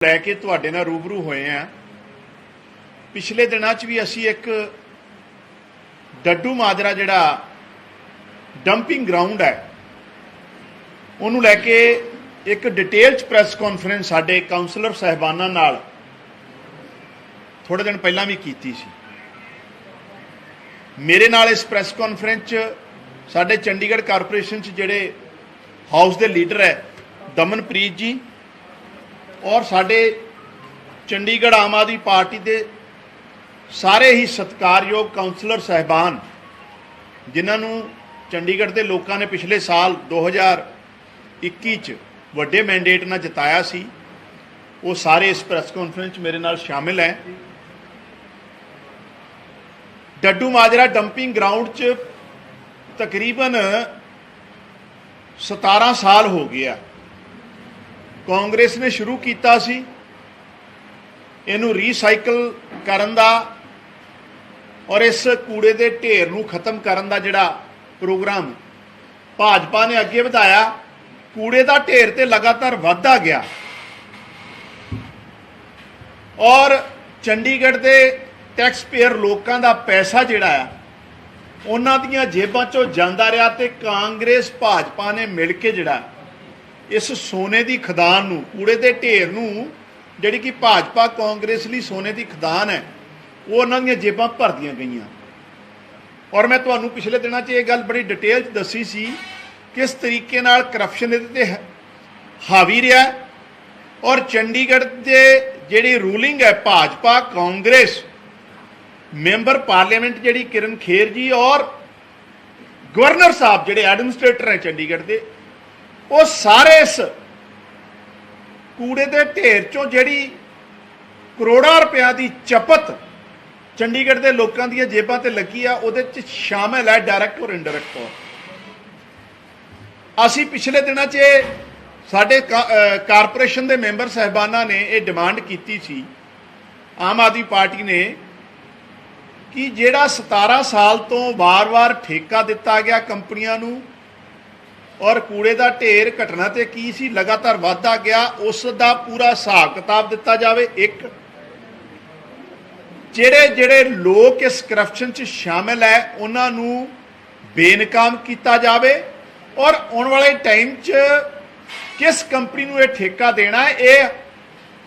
लैके तुहाडे नाल रूबरू होए हैं। पिछले दिनों भी असी एक डड्डू माजरा जिहड़ा डंपिंग ग्राउंड है उन्होंने लैके एक डिटेल च प्रैस कॉन्फ्रेंस साडे काउंसलर साहिबाना नाल थोड़े दिन पहला भी की सी। मेरे नाल इस प्रैस कॉन्फ्रेंस च साडे चंडीगढ़ कारपोरेशन च जिहड़े हाउस के लीडर है दमनप्रीत जी और साडे चंडीगढ़ आम आदमी पार्टी के सारे ही सत्कारयोग काउंसलर साहिबान जिन्होंने चंडीगढ़ के लोगों ने पिछले साल 2021 वड्डे मैंडेट नाल जिताया सी, वो सारे इस प्रैस कॉन्फ्रेंस मेरे नाल शामिल हैं। डड्डू माजरा डंपिंग ग्राउंड च तकरीबन 17 साल हो गया। कांग्रेस ने शुरू किया सी इनू रीसाइकल करन दा और इस कूड़े के ढेर नू खत्म करन दा जिहड़ा प्रोग्राम भाजपा ने अगे वधाया। कूड़े का ढेर तो लगातार वधदा गया और चंडीगढ़ के टैक्स पेयर लोगों का पैसा जिहड़ा है उन्हां दीयां जेबां चों जांदा रहा ते कांग्रेस भाजपा ने मिल के जिहड़ा इस सोने की खदान नूं कूड़े के ढेर नूं जिहड़ी कि भाजपा कांग्रेस लई सोने की खदान है वो उन्हां दीयां जेबां भरदियां गईयां। और मैं तुहानूं पिछले दिनों च ये गल बड़ी डिटेल च दसी सी किस तरीके नाल करप्शन इहदे ते हावी रहा और चंडीगढ़ के जिहड़ी रूलिंग है भाजपा कांग्रेस मैंबर पार्लीमेंट जिहड़ी किरण खेर जी और गवर्नर साहब जिहड़े एडमिनिस्ट्रेटर हैं चंडीगढ़ के वो सारे इस कूड़े के ढेर चों जिहड़ी करोड़ों रुपया की चपत चंडीगढ़ के लोगों दी जेबां ते लगी आ उहदे च शामिल है डायरैक्ट और इनडायरैक्ट तौर। असी पिछले दिनों च साडे कारपोरेशन के मैंबर साहिबाना ने यह डिमांड की सी आम आदमी पार्टी ने कि जिहड़ा 17 साल तो वार वार ठेका दिता गया कंपनियां नूं और कूड़े का ढेर घटना ते की सी लगातार वधदा गया उसका पूरा हिसाब किताब दिता जाए। एक जिहड़े जिहड़े लोग इस करप्शन च शामिल है उन्हां नूं बेनकाम किया जाए और आने वाले टाइम च किस कंपनी नूं यह ठेका देना है ये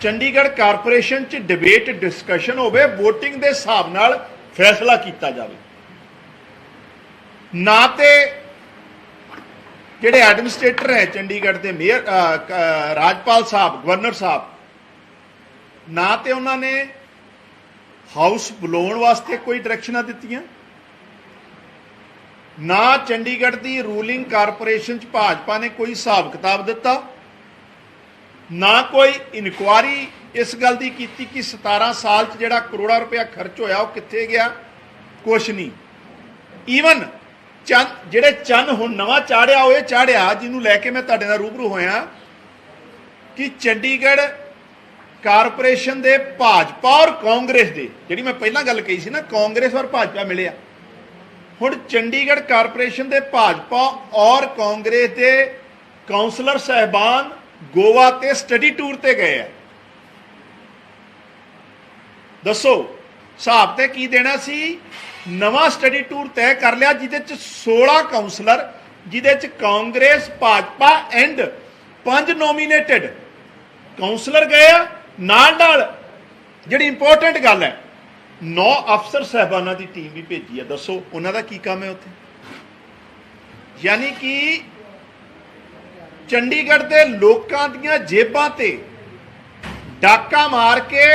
चंडीगढ़ कारपोरेशन च डिबेट डिस्कशन होवे वोटिंग के हिसाब नाल फैसला किया जाए। ना ते जिहड़े एडमिनिस्ट्रेटर हैं चंडीगढ़ के मेयर राजपाल साहब गवर्नर साहब ना तो उन्होंने हाउस बुलाने वास्ते कोई डायरैक्शनां दित्तियां ना चंडीगढ़ की रूलिंग कारपोरेशन च भाजपा ने कोई हिसाब किताब दिता ना कोई इनकुआरी इस गल की कीती कि 17 साल च जिहड़ा करोड़ों रुपया खर्च होया वो कित्थे गया, कुछ नहीं। ईवन चंद जिहड़े चंद हुण नवां चाढ़िया वो चाढ़िया जिन्होंने लैके मैं तुहाडे नाल रूबरू होया कि चंडीगढ़ कारपोरेशन दे भाजपा और कांग्रेस दे जिहड़ी मैं पहलां गल कही सी ना कांग्रेस और भाजपा मिलिया हुण चंडीगढ़ कारपोरेशन दे भाजपा और कांग्रेस दे काउंसलर साहिबान गोवा ते स्टडी टूर ते गए हैं। दसो हिसाब ते की देना सी। नवा स्टडी टूर तय कर लिया जिदे च 16 काउंसलर जिदे च कांग्रेस भाजपा एंड 5 नोमीनेटेड काउंसलर गए नाल नाल जिहड़ी इंपोर्टेंट गल है 9 अफसर साहबाना की टीम भी भेजी है। दसो उन्हों का की काम है उत्थे। यानी कि चंडीगढ़ के लोगों दीयां जेबां ते डाका मार के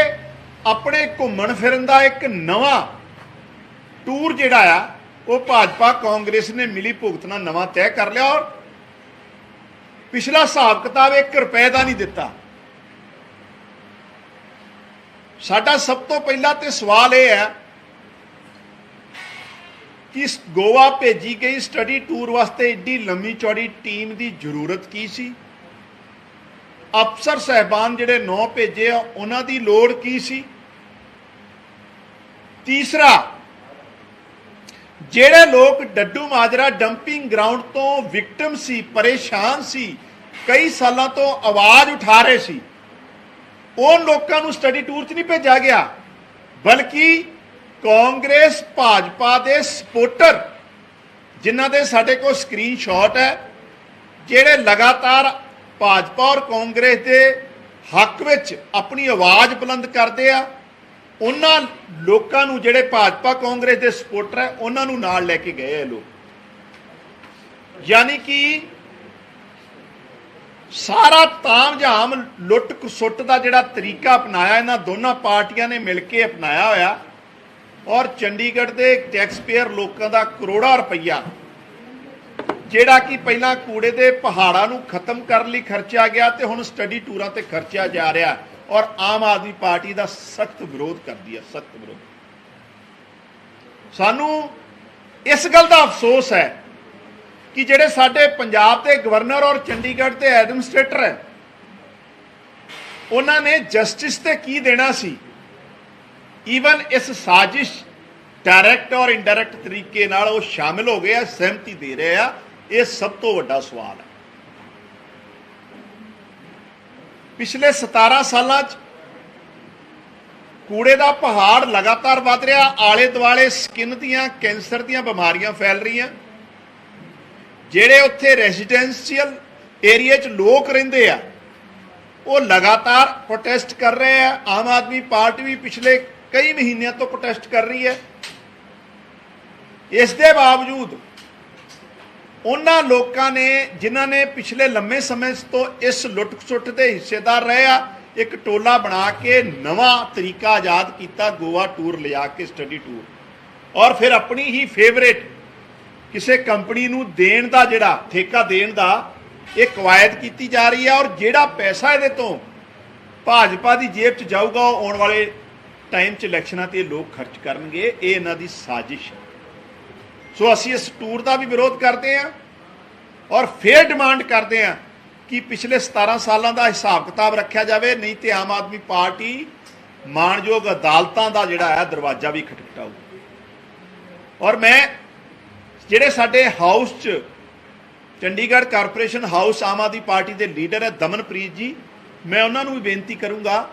अपने घूमन फिरन का एक नवा टूर जिहड़ा आ वो भाजपा कांग्रेस ने मिली भुगतना नवा तय कर लिया और पिछला हिसाब किताब 1 रुपए का नहीं दिता। साडा सब तो पहला तो सवाल यह है कि गोवा भेजी गई स्टडी टूर वास्ते एडी लंबी चौड़ी टीम की जरूरत की सी। अफसर साहबान जिहड़े 9 भेजे उन्हां दी लोड़ की सी। तीसरा जिहड़े लोग डड्डू माजरा डंपिंग ग्राउंड तो विक्टिम सी परेशान सी कई सालों तो आवाज़ उठा रहे सी ਉਹ ਲੋਕਾਂ ਨੂੰ ਸਟੱਡੀ ਟੂਰ 'ਚ ਨਹੀਂ ਭੇਜਿਆ ਗਿਆ, ਬਲਕਿ ਕਾਂਗਰਸ ਭਾਜਪਾ ਦੇ ਸਪੋਰਟਰ ਜਿਨ੍ਹਾਂ ਦੇ ਸਾਡੇ ਕੋਲ ਸਕਰੀਨਸ਼ਾਟ ਹੈ, ਜਿਹੜੇ ਲਗਾਤਾਰ ਭਾਜਪਾ ਔਰ ਕਾਂਗਰਸ ਦੇ ਹੱਕ ਵਿੱਚ ਆਪਣੀ ਆਵਾਜ਼ ਬੁਲੰਦ ਕਰਦੇ ਆ, ਉਹਨਾਂ ਲੋਕਾਂ ਨੂੰ, ਜਿਹੜੇ ਭਾਜਪਾ ਕਾਂਗਰਸ ਦੇ ਸਪੋਰਟਰ ਹੈ, ਉਹਨਾਂ ਨੂੰ ਨਾਲ ਲੈ ਕੇ ਗਏ ਇਹ ਲੋਕ। ਯਾਨੀ ਕਿ ਸਾਰਾ ਤਾਮਝਾਮ ਲੁੱਟ ਖਸੁੱਟ ਦਾ ਜਿਹੜਾ ਤਰੀਕਾ ਅਪਣਾਇਆ ਇਹਨਾਂ ਦੋਨਾਂ ਪਾਰਟੀਆਂ ਨੇ ਮਿਲ ਕੇ ਅਪਣਾਇਆ ਹੋਇਆ, ਔਰ ਚੰਡੀਗੜ੍ਹ ਦੇ ਟੈਕਸਪੇਅਰ ਲੋਕਾਂ ਦਾ ਕਰੋੜਾਂ ਰੁਪਈਆ ਜਿਹੜਾ ਕਿ ਪਹਿਲਾਂ ਕੂੜੇ ਦੇ ਪਹਾੜਾਂ ਨੂੰ ਖਤਮ ਕਰਨ ਲਈ ਖਰਚਿਆ ਗਿਆ ਤੇ ਹੁਣ ਸਟੱਡੀ ਟੂਰਾਂ ਤੇ ਖਰਚਿਆ ਜਾ ਰਿਹਾ, ਔਰ ਆਮ ਆਦਮੀ ਪਾਰਟੀ ਦਾ ਸਖਤ ਵਿਰੋਧ ਕਰਦੀ ਹੈ, ਸਖਤ ਵਿਰੋਧ। ਸਾਨੂੰ ਇਸ ਗੱਲ ਦਾ ਅਫਸੋਸ ਹੈ ਕਿ ਜਿਹੜੇ ਸਾਡੇ ਪੰਜਾਬ ਦੇ ਗਵਰਨਰ ਔਰ ਚੰਡੀਗੜ੍ਹ ਦੇ ਐਡਮਿਨਿਸਟ੍ਰੇਟਰ ਹੈ, ਉਹਨਾਂ ਨੇ ਜਸਟਿਸ ਤੇ ਕੀ ਦੇਣਾ ਸੀ। ਈਵਨ ਇਸ ਸਾਜ਼ਿਸ਼ ਡਾਇਰੈਕਟ ਔਰ ਇਨਡਾਇਰੈਕਟ ਤਰੀਕੇ ਨਾਲ ਉਹ ਸ਼ਾਮਿਲ ਹੋ ਗਏ ਆ, ਸਹਿਮਤੀ ਦੇ ਰਹੇ ਆ। ਇਹ ਸਭ ਤੋਂ ਵੱਡਾ ਸਵਾਲ ਹੈ। ਪਿਛਲੇ 17 ਸਾਲਾਂ 'ਚ ਕੂੜੇ ਦਾ ਪਹਾੜ ਲਗਾਤਾਰ ਵੱਧ ਰਿਹਾ, ਆਲੇ ਦੁਆਲੇ ਸਕਿਨ ਦੀਆਂ ਕੈਂਸਰ ਦੀਆਂ ਬਿਮਾਰੀਆਂ ਫੈਲ ਰਹੀਆਂ। ਜਿਹੜੇ ਉੱਥੇ ਰੈਜ਼ੀਡੈਂਸ਼ੀਅਲ ਏਰੀਆ 'ਚ ਲੋਕ ਰਹਿੰਦੇ ਆ, ਉਹ ਲਗਾਤਾਰ ਪ੍ਰੋਟੈਸਟ ਕਰ ਰਹੇ ਆ। ਆਮ ਆਦਮੀ ਪਾਰਟੀ ਵੀ ਪਿਛਲੇ ਕਈ ਮਹੀਨਿਆਂ ਤੋਂ ਪ੍ਰੋਟੈਸਟ ਕਰ ਰਹੀ ਹੈ। ਇਸ ਦੇ ਬਾਵਜੂਦ ਉਹਨਾਂ ਲੋਕਾਂ ਨੇ, ਜਿਨ੍ਹਾਂ ਨੇ ਪਿਛਲੇ ਲੰਮੇ ਸਮੇਂ ਤੋਂ ਇਸ ਲੁੱਟ ਖਸੁੱਟ ਦੇ ਹਿੱਸੇਦਾਰ ਰਹੇ ਆ, ਇੱਕ ਟੋਲਾ ਬਣਾ ਕੇ ਨਵਾਂ ਤਰੀਕਾ ਆਜ਼ਾਦ ਕੀਤਾ, ਗੋਆ ਟੂਰ ਲਿਆ ਕੇ, ਸਟੱਡੀ ਟੂਰ, ਔਰ ਫਿਰ ਆਪਣੀ ਹੀ ਫੇਵਰੇਟ ਕਿਸੇ ਕੰਪਨੀ ਨੂੰ ਦੇਣ ਦਾ, ਜਿਹੜਾ ਠੇਕਾ ਦੇਣ ਦਾ ਇਹ ਕਵਾਇਦ ਕੀਤੀ ਜਾ ਰਹੀ ਹੈ। ਔਰ ਜਿਹੜਾ ਪੈਸਾ ਇਹਦੇ ਤੋਂ ਭਾਜਪਾ ਦੀ ਜੇਬ 'ਚ ਜਾਊਗਾ, ਉਹ ਆਉਣ ਵਾਲੇ ਟਾਈਮ 'ਚ ਇਲੈਕਸ਼ਨਾਂ 'ਤੇ ਲੋਕ ਖਰਚ ਕਰਨਗੇ। ਇਹ ਇਹਨਾਂ ਦੀ ਸਾਜ਼ਿਸ਼ ਹੈ। ਸੋ ਅਸੀਂ ਇਸ ਟੂਰ ਦਾ ਵੀ ਵਿਰੋਧ ਕਰਦੇ ਹਾਂ, ਔਰ ਫਿਰ ਡਿਮਾਂਡ ਕਰਦੇ ਹਾਂ ਕਿ ਪਿਛਲੇ 17 ਸਾਲਾਂ ਦਾ ਹਿਸਾਬ ਕਿਤਾਬ ਰੱਖਿਆ ਜਾਵੇ, ਨਹੀਂ ਤੇ ਆਮ ਆਦਮੀ ਪਾਰਟੀ ਮਾਣਯੋਗ ਅਦਾਲਤਾਂ ਦਾ ਜਿਹੜਾ ਹੈ ਦਰਵਾਜ਼ਾ ਵੀ ਖਟਖਟਾਊ। ਔਰ ਮੈਂ ਜਿਹੜੇ ਸਾਡੇ ਹਾਊਸ 'ਚ, Chandigarh corporation house, Aam Aadmi party ਦੇ ਲੀਡਰ ਹੈ ਦਮਨਪ੍ਰੀਤ ਜੀ, ਮੈਂ ਉਹਨਾਂ ਨੂੰ ਵੀ ਬੇਨਤੀ ਕਰੂੰਗਾ,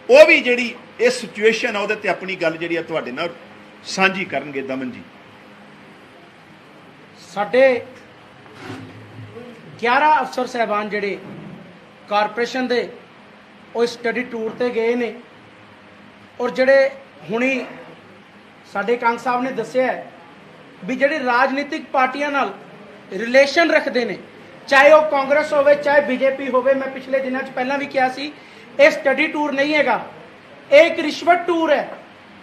ਉਹ ਵੀ ਜਿਹੜੀ ਇਹ ਸਿਚੁਏਸ਼ਨ ਹੈ ਉਹਦੇ ਤੇ ਆਪਣੀ ਗੱਲ ਜਿਹੜੀ ਹੈ ਤੁਹਾਡੇ ਨਾਲ ਸਾਂਝੀ ਕਰਨਗੇ। ਦਮਨ ਜੀ, ਸਾਡੇ 11 ਅਫਸਰ ਸਾਹਿਬਾਨ ਜਿਹੜੇ ਕਾਰਪੋਰੇਸ਼ਨ ਦੇ ਉਹ ਸਟੱਡੀ ਟੂਰ ਤੇ ਗਏ ਨੇ, ਔਰ ਜਿਹੜੇ ਹੁਣੀ ਸਾਡੇ ਕੰਗ ਸਾਹਿਬ ਨੇ ਦੱਸਿਆ ਵੀ ਜਿਹੜੇ ਰਾਜਨੀਤਿਕ ਪਾਰਟੀਆਂ ਨਾਲ ਰਿਲੇਸ਼ਨ ਰੱਖਦੇ ਨੇ, ਚਾਹੇ ਉਹ ਕਾਂਗਰਸ ਹੋਵੇ ਚਾਹੇ ਬੀਜੇਪੀ ਹੋਵੇ। ਮੈਂ ਪਿਛਲੇ ਦਿਨਾਂ 'ਚ ਪਹਿਲਾਂ ਵੀ ਕਿਹਾ ਸੀ, ਇਹ ਸਟੱਡੀ ਟੂਰ ਨਹੀਂ ਹੈਗਾ, ਇਹ ਇੱਕ ਰਿਸ਼ਵਤ ਟੂਰ ਹੈ।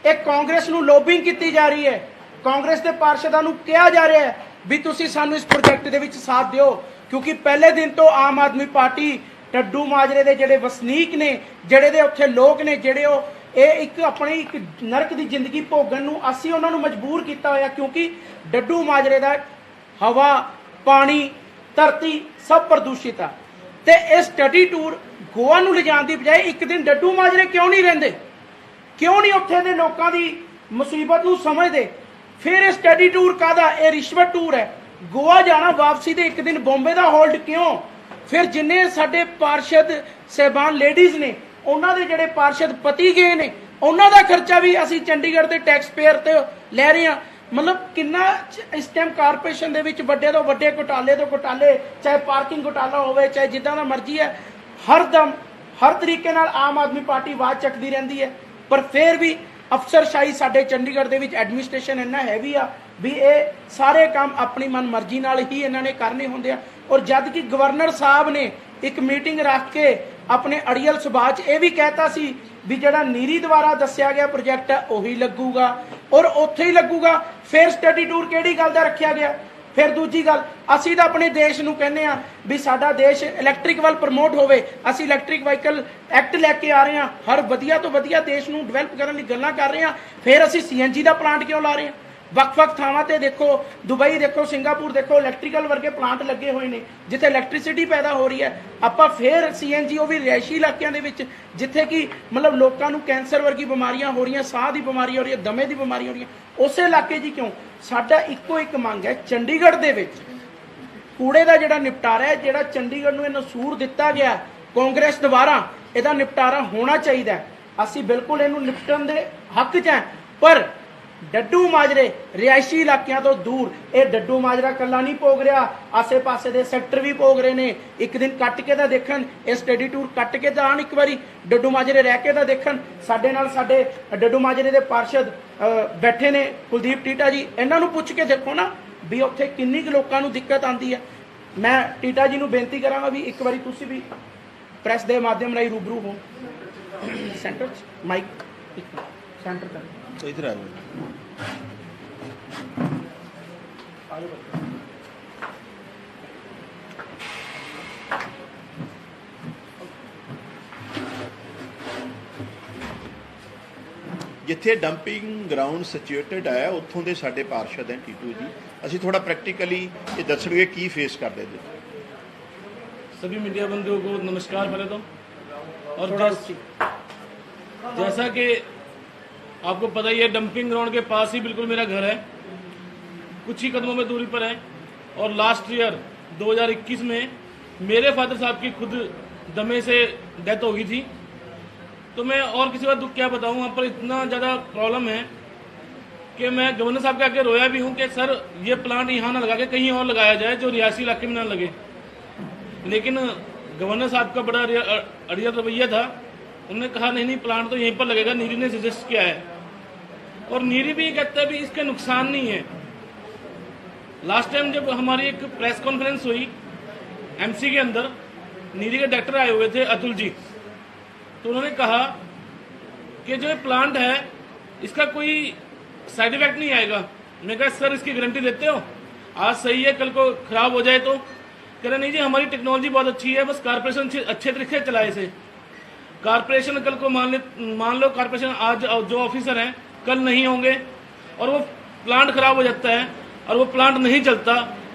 ਇਹ ਕਾਂਗਰਸ ਨੂੰ ਲੋਬਿੰਗ ਕੀਤੀ ਜਾ ਰਹੀ ਹੈ, ਕਾਂਗਰਸ ਦੇ ਪਾਰਸ਼ਦਾਂ ਨੂੰ ਕਿਹਾ ਜਾ ਰਿਹਾ ਹੈ ਵੀ ਤੁਸੀਂ ਸਾਨੂੰ ਇਸ ਪ੍ਰੋਜੈਕਟ ਦੇ ਵਿੱਚ ਸਾਥ ਦਿਓ, ਕਿਉਂਕਿ ਪਹਿਲੇ ਦਿਨ ਤੋਂ ਆਮ ਆਦਮੀ ਪਾਰਟੀ ਟੱਡੂ ਮਾਜਰੇ ਦੇ ਜਿਹੜੇ ਵਸਨੀਕ ਨੇ, ਜਿਹੜੇ ਦੇ ਉੱਥੇ ਲੋਕ ਨੇ, ਜਿਹੜੇ ਉਹ ਇਹ ਇੱਕ ਆਪਣੀ ਇੱਕ ਨਰਕ ਦੀ ਜ਼ਿੰਦਗੀ ਭੋਗਣ ਨੂੰ ਅਸੀਂ ਉਹਨਾਂ ਨੂੰ ਮਜਬੂਰ ਕੀਤਾ ਹੋਇਆ, ਕਿਉਂਕਿ ਡੱਡੂ ਮਾਜਰੇ ਦਾ ਹਵਾ, ਪਾਣੀ, ਧਰਤੀ ਸਭ ਪ੍ਰਦੂਸ਼ਿਤ ਆ। ਤੇ ਇਹ ਸਟੱਡੀ ਟੂਰ ਗੋਆ ਨੂੰ ਲਿਜਾਣ ਦੀ ਬਜਾਏ ਇੱਕ ਦਿਨ ਡੱਡੂ ਮਾਜਰੇ ਕਿਉਂ ਨਹੀਂ ਰਹਿੰਦੇ, ਕਿਉਂ ਨਹੀਂ ਉੱਥੇ ਦੇ ਲੋਕਾਂ ਦੀ ਮੁਸੀਬਤ ਨੂੰ ਸਮਝਦੇ। ਫਿਰ ਇਹ ਸਟੱਡੀ ਟੂਰ ਕਾਹਦਾ, ਇਹ ਰਿਸ਼ਵਤ ਟੂਰ ਹੈ। ਗੋਆ ਜਾਣਾ, ਵਾਪਸੀ ਦੇ ਇੱਕ ਦਿਨ ਬੰਬੇ ਦਾ ਹੋਲਡ ਕਿਉਂ। ਫਿਰ ਜਿੰਨੇ ਸਾਡੇ ਪਾਰਸ਼ਦ ਸਹਿਬਾਨ ਲੇਡੀਜ਼ ਨੇ, ਉਹਨਾਂ ਦੇ ਜਿਹੜੇ ਪਾਰਸ਼ਦ ਪਤੀ ਗਏ ਨੇ, ਉਹਨਾਂ ਦਾ ਖਰਚਾ ਵੀ ਅਸੀਂ ਚੰਡੀਗੜ੍ਹ ਦੇ ਟੈਕਸ ਪੇਅਰ ਤੇ ਲੈ ਰਹੇ ਹਾਂ। ਮਤਲਬ ਕਿੰਨਾ ਇਸ ਟਾਈਮ ਕਾਰਪੋਰੇਸ਼ਨ ਦੇ ਵਿੱਚ ਵੱਡੇ ਤੋਂ ਵੱਡੇ ਘੁਟਾਲੇ ਤੋਂ ਘੁਟਾਲੇ, ਚਾਹੇ ਪਾਰਕਿੰਗ ਘੁਟਾਲਾ ਹੋਵੇ, ਚਾਹੇ ਜਿੱਦਾਂ ਦਾ ਮਰਜ਼ੀ ਹੈ, ਹਰਦਮ ਹਰ ਤਰੀਕੇ ਨਾਲ ਆਮ ਆਦਮੀ ਪਾਰਟੀ ਆਵਾਜ਼ ਚੱਕਦੀ ਰਹਿੰਦੀ ਹੈ। ਪਰ ਫਿਰ ਵੀ ਅਫਸਰਸ਼ਾਹੀ ਸਾਡੇ ਚੰਡੀਗੜ੍ਹ ਦੇ ਵਿੱਚ ਐਡਮਿਨਿਸਟ੍ਰੇਸ਼ਨ ਇੰਨਾ ਹੈਵੀ ਆ ਵੀ ਇਹ ਸਾਰੇ ਕੰਮ ਆਪਣੀ ਮਨ ਮਰਜ਼ੀ ਨਾਲ ਹੀ ਇਹਨਾਂ ਨੇ ਕਰਨੇ ਹੁੰਦੇ ਆ। ਔਰ ਜਦ ਕਿ ਗਵਰਨਰ ਸਾਹਿਬ ਨੇ ਇੱਕ ਮੀਟਿੰਗ ਰੱਖ ਕੇ ਆਪਣੇ ਅੜੀਅਲ ਸੁਭਾਅ 'ਚ ਇਹ ਵੀ ਕਹਿਤਾ ਸੀ ਵੀ ਜਿਹੜਾ ਨੀਰੀ ਦੁਆਰਾ ਦੱਸਿਆ ਗਿਆ ਪ੍ਰੋਜੈਕਟ ਹੈ ਉਹੀ ਲੱਗੂਗਾ, ਔਰ ਉੱਥੇ ਹੀ ਲੱਗੂਗਾ। ਫਿਰ ਸਟੱਡੀ ਟੂਰ ਕਿਹੜੀ ਗੱਲ ਦਾ ਰੱਖਿਆ ਗਿਆ। ਫਿਰ ਦੂਜੀ ਗੱਲ, ਅਸੀਂ ਤਾਂ ਆਪਣੇ ਦੇਸ਼ ਨੂੰ ਕਹਿੰਦੇ ਆ ਵੀ ਸਾਡਾ ਦੇਸ਼ ਇਲੈਕਟ੍ਰਿਕ ਵੱਲ ਪ੍ਰਮੋਟ ਹੋਵੇ, ਅਸੀਂ ਇਲੈਕਟ੍ਰਿਕ ਵਾਹੀਕਲ ਐਕਟ ਲੈ ਕੇ ਆ ਰਹੇ ਹਾਂ, ਹਰ ਵਧੀਆ ਤੋਂ ਵਧੀਆ ਦੇਸ਼ ਨੂੰ ਡਿਵੈਲਪ ਕਰਨ ਲਈ ਗੱਲਾਂ ਕਰ ਰਹੇ ਹਾਂ। ਫਿਰ ਅਸੀਂ CNG ਦਾ ਪਲਾਂਟ ਕਿਉਂ ਲਾ ਰਹੇ ਹਾਂ। ਵੱਖ-ਵੱਖ ਥਾਵਾਂ ਤੇ ਦੇਖੋ, ਦੁਬਈ ਦੇਖੋ, ਸਿੰਗਾਪੁਰ ਦੇਖੋ, ਇਲੈਕਟ੍ਰੀਕਲ ਵਰਗੇ ਪਲਾਂਟ ਲੱਗੇ ਹੋਏ ਨੇ ਜਿੱਥੇ ਇਲੈਕਟ੍ਰਿਸਿਟੀ ਪੈਦਾ ਹੋ ਰਹੀ ਹੈ। ਆਪਾਂ ਫਿਰ CNG, ਉਹ ਵੀ ਰਿਹਾਇਸ਼ੀ ਇਲਾਕਿਆਂ ਦੇ ਵਿੱਚ ਜਿੱਥੇ ਕਿ ਮਤਲਬ ਲੋਕਾਂ ਨੂੰ ਕੈਂਸਰ ਵਰਗੀ ਬਿਮਾਰੀਆਂ ਹੋ ਰਹੀਆਂ, ਸਾਹ ਦੀ ਬਿਮਾਰੀ ਹੋ ਰਹੀ ਹੈ, ਦਮੇ ਦੀ ਬਿਮਾਰੀ ਹੋ ਰਹੀ ਹੈ, ਉਸੇ ਇਲਾਕੇ 'ਚ ਕਿਉਂ। ਸਾਡਾ ਇੱਕੋ ਇੱਕ ਮੰਗ ਹੈ, ਚੰਡੀਗੜ੍ਹ ਦੇ ਵਿੱਚ ਕੂੜੇ ਦਾ ਜਿਹੜਾ ਨਿਪਟਾਰਾ ਹੈ, ਜਿਹੜਾ ਚੰਡੀਗੜ੍ਹ ਨੂੰ ਇਹ ਨਸੂਰ ਦਿੱਤਾ ਗਿਆ ਕਾਂਗਰਸ ਦੁਆਰਾ, ਇਹਦਾ ਨਿਪਟਾਰਾ ਹੋਣਾ ਚਾਹੀਦਾ ਹੈ। ਅਸੀਂ ਬਿਲਕੁਲ ਇਹਨੂੰ ਨਿਪਟਣ ਦੇ ਹੱਕ 'ਚ ਹਾਂ, ਪਰ ਡੱਡੂ ਮਾਜਰੇ ਰਿਹਾਇਸ਼ੀ ਇਲਾਕਿਆਂ ਤੋਂ ਦੂਰ ਇਹ ਡੱਡੂ ਮਾਜਰਾ ਕੱਲਾ ਨਹੀਂ ਭੋਗ ਰਿਹਾ, ਆਸੇ-ਪਾਸੇ ਦੇ ਸੈਕਟਰ ਵੀ ਭੋਗ ਰਹੇ ਨੇ। ਇੱਕ ਦਿਨ ਕੱਟ ਕੇ ਤਾਂ ਦੇਖਣ, ਇਹ ਸਟੱਡੀ ਟੂਰ ਕੱਟ ਕੇ ਤਾਂ ਆਉਣ, ਇੱਕ ਵਾਰੀ ਡੱਡੂ ਮਾਜਰੇ ਰਹਿ ਕੇ ਤਾਂ ਦੇਖਣ। ਸਾਡੇ ਨਾਲ ਸਾਡੇ ਡੱਡੂ ਮਾਜਰੇ ਦੇ ਪਾਰਸ਼ਦ ਬੈਠੇ ਨੇ, ਕੁਲਦੀਪ ਟੀਟਾ ਜੀ, ਇਹਨਾਂ ਨੂੰ ਪੁੱਛ ਕੇ ਦੇਖੋ ਨਾ ਵੀ ਉੱਥੇ ਕਿੰਨੀ ਕੁ ਲੋਕਾਂ ਨੂੰ ਦਿੱਕਤ ਆਉਂਦੀ ਹੈ। ਮੈਂ ਟੀਟਾ ਜੀ ਨੂੰ ਬੇਨਤੀ ਕਰਾਂਗਾ ਵੀ ਇੱਕ ਵਾਰੀ ਤੁਸੀਂ ਵੀ ਪ੍ਰੈਸ ਦੇ ਮਾਧਿਅਮ ਰਾਹੀਂ ਰੂਬਰੂ ਹੋ। ਸੈਂਟਰ 'ਚ ਮਾਈਕ ਸੈਂਟਰ ਕਰ तो इधर आ जाओ। जिथे डंपिंग ग्राउंड सिचुएटेड है उत्थों के साडे पार्षद हैं टीटू जी, असी थोड़ा प्रैक्टिकली ये दसणगे की फेस करते थे। सभी मीडिया बंधुओं को नमस्कार पहले तो। और जैसा कि आपको पता ही है, डंपिंग ग्राउंड के पास ही बिल्कुल मेरा घर है, कुछ ही कदमों में दूरी पर है। और लास्ट ईयर 2021 में मेरे फादर साहब की खुद दमे से डेथ हो गई थी। तो मैं और किसी का दुख क्या बताऊं, वहाँ पर इतना ज़्यादा प्रॉब्लम है कि मैं गवर्नर साहब के आगे रोया भी हूँ कि सर ये प्लांट यहाँ ना लगा के कहीं और लगाया जाए जो रियासी इलाके में ना लगे। लेकिन गवर्नर साहब का बड़ा अड़ियल रवैया था, उन्होंने कहा नहीं नहीं प्लांट तो यहीं पर लगेगा। नीरी ने सजेस्ट किया है और नीरी भी कहता है भी इसके नुकसान नहीं है। लास्ट टाइम जब हमारी एक प्रेस कॉन्फ्रेंस हुई एमसी के अंदर, नीरी के डॉक्टर आए हुए थे अतुल जी, तो उन्होंने कहा कि जो ये प्लांट है इसका कोई साइड इफेक्ट नहीं आएगा। मैं कहा सर इसकी गारंटी देते हो, आज सही है कल को खराब हो जाए तो? कह रहे नहीं जी हमारी टेक्नोलॉजी बहुत अच्छी है, बस कारपोरेशन अच्छे तरीके से चलाए से। कारपोरेशन कल को मान लो कारपोरेशन आज जो ऑफिसर हैं कल नहीं होंगे और वो प्लांट खराब हो जाता है और वो प्लांट नहीं चलता,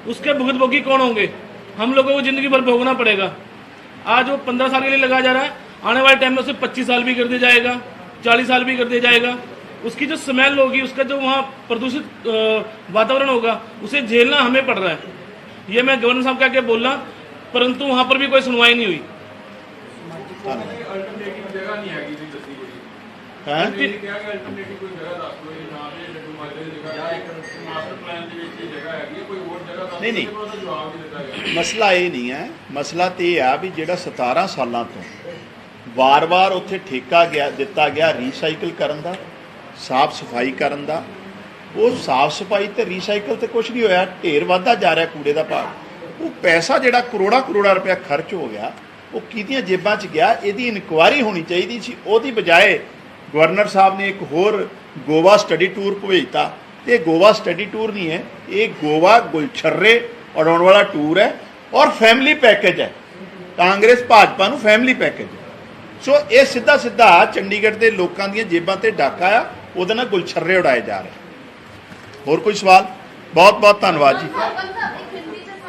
उसके भुगतभोगी कौन होंगे? हम लोगों को जिंदगी भर भोगना पड़ेगा। आज वो 15 साल के लिए लगाया जा रहा है, आने वाले टाइम में उसे 25 साल भी कर दिया जाएगा, 40 साल भी कर दिया जाएगा। उसकी जो स्मेल होगी, उसका जो वहाँ प्रदूषित वातावरण होगा, उसे झेलना हमें पड़ रहा है। ये मैं गवर्नर साहब के आगे बोला, परंतु वहाँ पर भी कोई सुनवाई नहीं हुई। नहीं नहीं मसला ये नहीं है, मसला तो यह है भी जो 17 सालों तो बार बार उत्थे ठेका गया दिता गया रीसाइकल करन दा, साफ सफाई करन दा, वो साफ सफाई तो रीसाइकल तो कुछ नहीं होया, ढेर वाधा जा रहा कूड़े का भाव। वो पैसा जिहड़ा करोड़ा करोड़ा रुपया खर्च हो गया वो किहदियां जेबां च गया, इहदी इनकुआरी होनी चाहिए सी। उहदी बजाए गवर्नर साहब ने एक होर गोवा स्टडी टूर भेजता। ये गोवा स्टडी टूर नहीं है, ये गोवा गुलछर्रे उड़ाउण वाला टूर है और फैमिली पैकेज है। कांग्रेस भाजपा नूं फैमिली पैकेज है। सो ये सीधा सीधा चंडीगढ़ के लोगों दी जेबां ते डाका आ, उहदे नाल गुलछर्रे उड़ाए जा रहे। होर कोई सवाल? बहुत बहुत धन्यवाद जी।